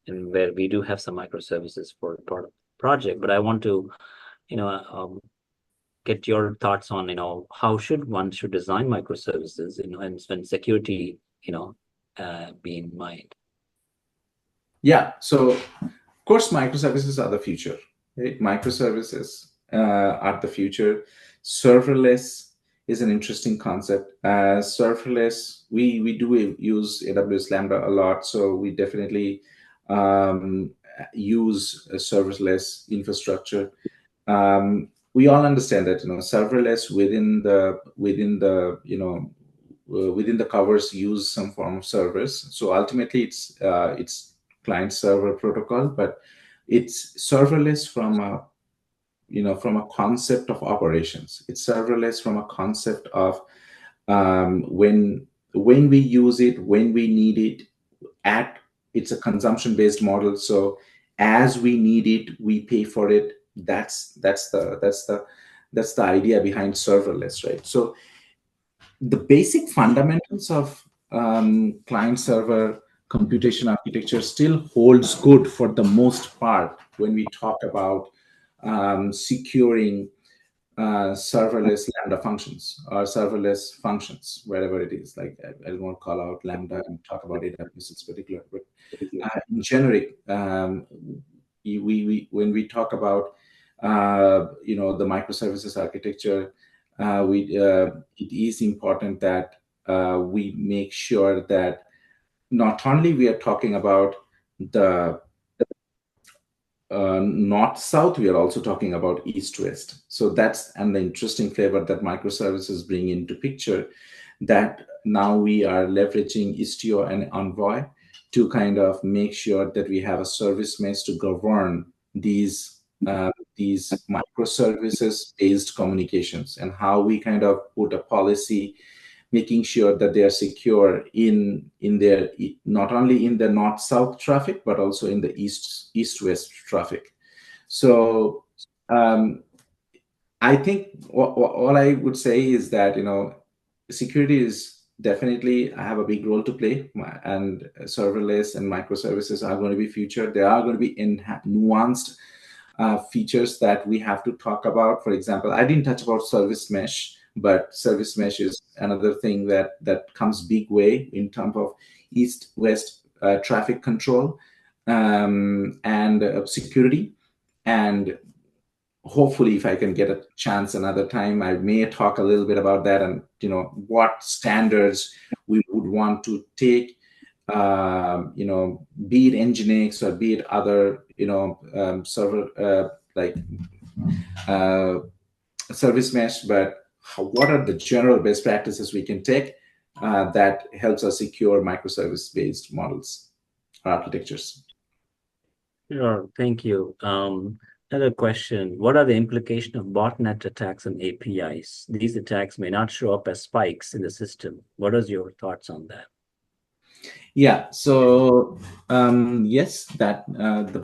where we do have some microservices for part of the project. But I want to, get your thoughts on, how one should design microservices, and when security, be in mind. Yeah. So of course, microservices are the future, right? Microservices are the future. Serverless is an interesting concept. Serverless, we do use AWS Lambda a lot, so we definitely use a serverless infrastructure. We all understand that serverless within the covers use some form of servers. So ultimately, it's client server protocol, but it's serverless from a concept of operations. It's serverless from a concept of when we use it, when we need it. It's a consumption based model. So as we need it, we pay for it. That's the idea behind serverless, right? So the basic fundamentals of client server computation architecture still holds good for the most part when we talk about securing serverless Lambda functions or serverless functions, wherever it is. Like I don't want to call out Lambda and talk about AWS in particular, but in generic, when we talk about the microservices architecture, it is important that we make sure that not only we are talking about the north south, we are also talking about east west. So that's and the interesting flavor that microservices bring into picture, that now we are leveraging Istio and Envoy to kind of make sure that we have a service mesh to govern these microservices based communications, and how we kind of put a policy making sure that they are secure in their, not only in the north south traffic but also in the east west traffic. So I think all I would say is that security is definitely have a big role to play, and serverless and microservices are going to be future. There are going to be nuanced features that we have to talk about. For example, I didn't touch about service mesh, but service mesh is another thing that comes big way in terms of east-west traffic control and security. And hopefully, if I can get a chance another time, I may talk a little bit about that, and what standards we would want to take, be it Nginx or be it other server service mesh, but what are the general best practices we can take that helps us secure microservice based models or architectures? Sure, thank you. Another question: what are the implications of botnet attacks on APIs? These attacks may not show up as spikes in the system. What are your thoughts on that? Yeah, so yes, that the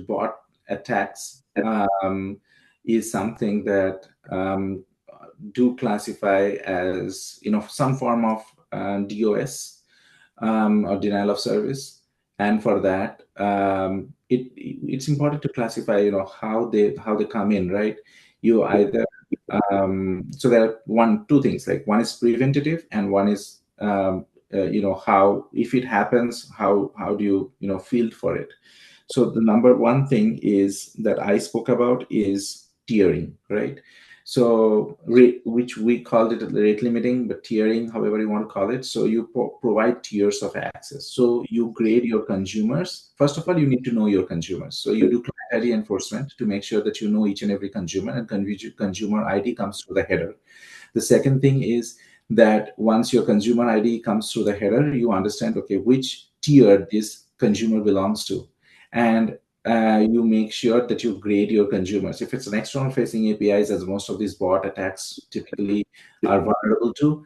bot attacks is something that do classify as some form of DOS or denial of service, and for that it's important to classify how they come in, right? You either so there are two things, like one is preventative and one is how, if it happens, how do you field for it. So the number one thing is that I spoke about is tiering, right? So which we called it rate limiting, but tiering, however you want to call it. So you provide tiers of access. So you grade your consumers. First of all, you need to know your consumers. So you do client ID enforcement to make sure that you know each and every consumer, and consumer ID comes through the header. The second thing is that once your consumer ID comes through the header, you understand, okay, which tier this consumer belongs to. And you make sure that you grade your consumers. If it's an external facing APIs, as most of these bot attacks typically are vulnerable to,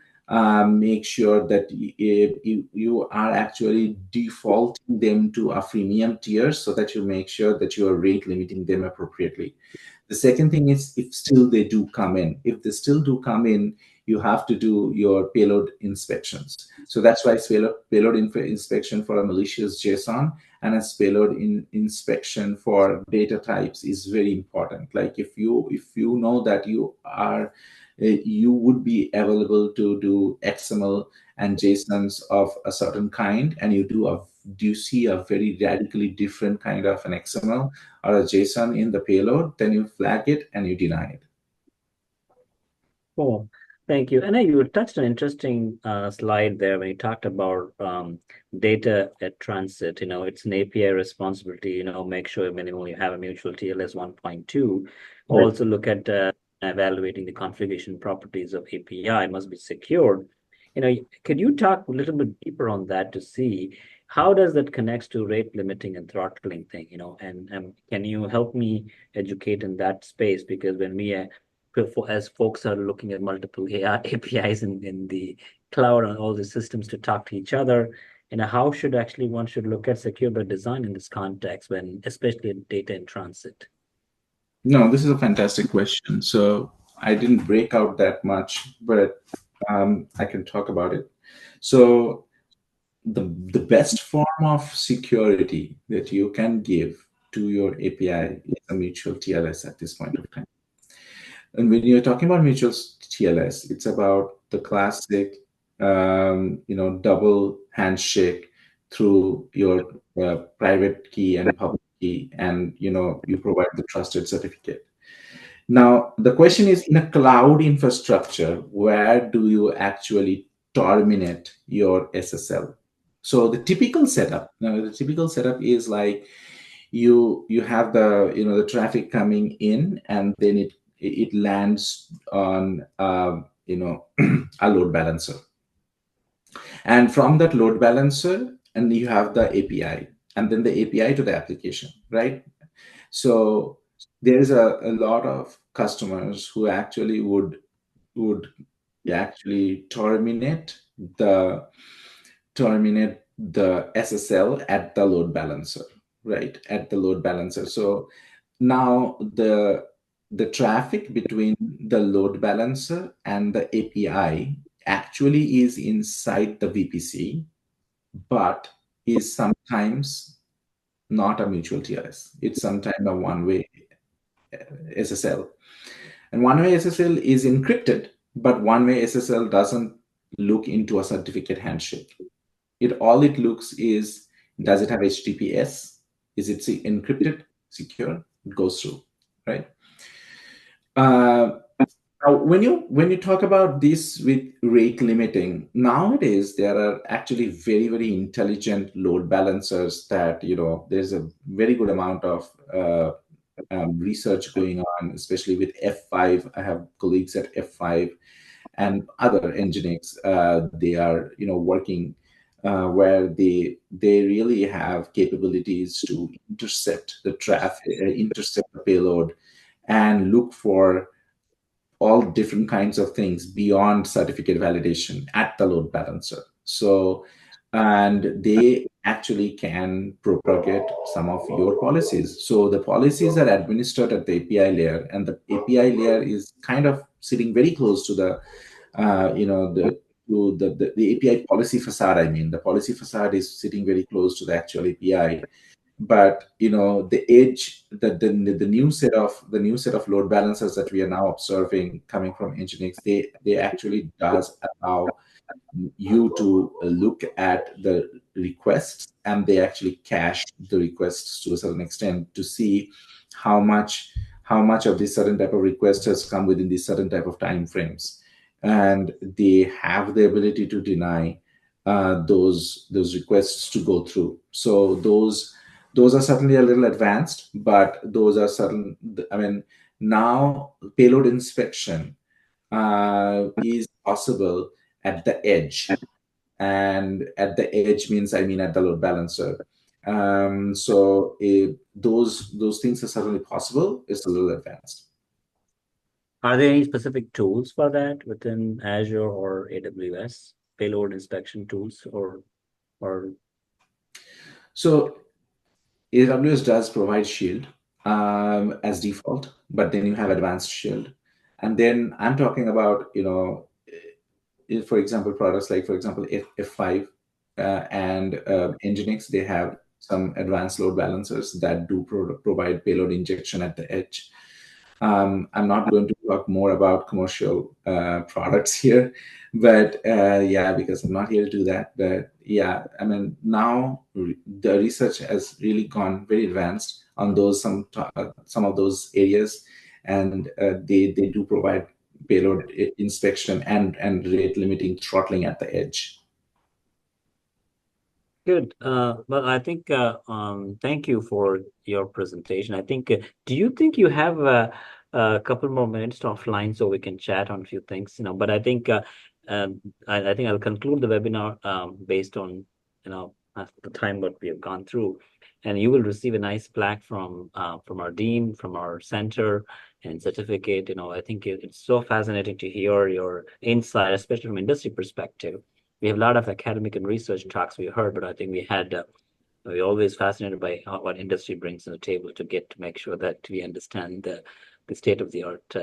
make sure that you are actually defaulting them to a freemium tier, so that you make sure that you are rate limiting them appropriately. The second thing is, if still they do come in, you have to do your payload inspections. So that's why it's payload inspection for a malicious JSON and a payload inspection for data types is very important. Like if you know that you would be available to do XML and JSONs of a certain kind, and you see a very radically different kind of an XML or a JSON in the payload, then you flag it and you deny it. Cool. Thank you. And you touched an interesting slide there when you talked about data at transit. It's an API responsibility, make sure minimally you have a mutual TLS 1.2. Right. Also look at evaluating the configuration properties of API. It must be secured. Could you talk a little bit deeper on that to see how does that connect to rate limiting and throttling thing, and can you help me educate in that space? Because when we as folks are looking at multiple AI APIs in the cloud and all the systems to talk to each other, how should actually one should look at secure by design in this context, when especially data in transit? No, this is a fantastic question. So I didn't break out that much, but I can talk about it. So the best form of security that you can give to your API is a mutual TLS at this point of time. And when you're talking about mutual TLS, it's about the classic, double handshake through your private key and public key, and you provide the trusted certificate. Now, the question is, in a cloud infrastructure, where do you actually terminate your SSL? So the typical setup is like you have the traffic coming in, and then it lands on a load balancer, and from that load balancer, and you have the API, and then the API to the application, right? So there's a lot of customers who actually would actually the terminate the SSL at the load balancer, right? At the load balancer. So now the traffic between the load balancer and the API actually is inside the VPC, but is sometimes not a mutual TLS. It's sometimes a one-way SSL. And one-way SSL is encrypted, but one-way SSL doesn't look into a certificate handshake. It looks is, does it have HTTPS? Is it encrypted, secure? It goes through, right? Now, when you talk about this with rate limiting, nowadays there are actually very, very intelligent load balancers that there's a very good amount of research going on, especially with F5. I have colleagues at F5 and other engineers. They are working where they really have capabilities to intercept the traffic, intercept the payload, and look for all different kinds of things beyond certificate validation at the load balancer. So, and they actually can propagate some of your policies. So the policies are administered at the API layer, and the API layer is kind of sitting very close to the, the API policy facade. I mean, the policy facade is sitting very close to the actual API, but the edge, the new set of load balancers that we are now observing coming from Nginx, they actually does allow you to look at the requests, and they actually cache the requests to a certain extent to see how much of this certain type of request has come within these certain type of time frames, and they have the ability to deny those requests to go through. So those are certainly a little advanced, but those are certain. I mean, now payload inspection is possible at the edge, and at the edge means, I mean, at the load balancer. So those things are certainly possible. It's a little advanced. Are there any specific tools for that within Azure or AWS, payload inspection tools, or So AWS does provide Shield as default, but then you have advanced Shield, and then I'm talking about for example, products like, for example, F5 and Nginx, they have some advanced load balancers that do provide payload injection at the edge. I'm not going to talk more about commercial products here, but yeah, because I'm not here to do that. But yeah, I mean, now the research has really gone very advanced on those some of those areas, and they do provide payload inspection and rate limiting throttling at the edge. good? Well, I think thank you for your presentation. I think do you think you have a couple more minutes offline so we can chat on a few things? But I think I think I'll conclude the webinar based on the time what we have gone through, and you will receive a nice plaque from our dean, from our center, and certificate. I think it's so fascinating to hear your insight, especially from industry perspective. We have a lot of academic and research talks we heard, but I think we're always fascinated by what industry brings to the table to make sure that we understand the state of the art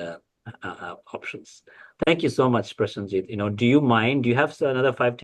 options. Thank you so much, Prasenjit. Do you mind? Do you have another 5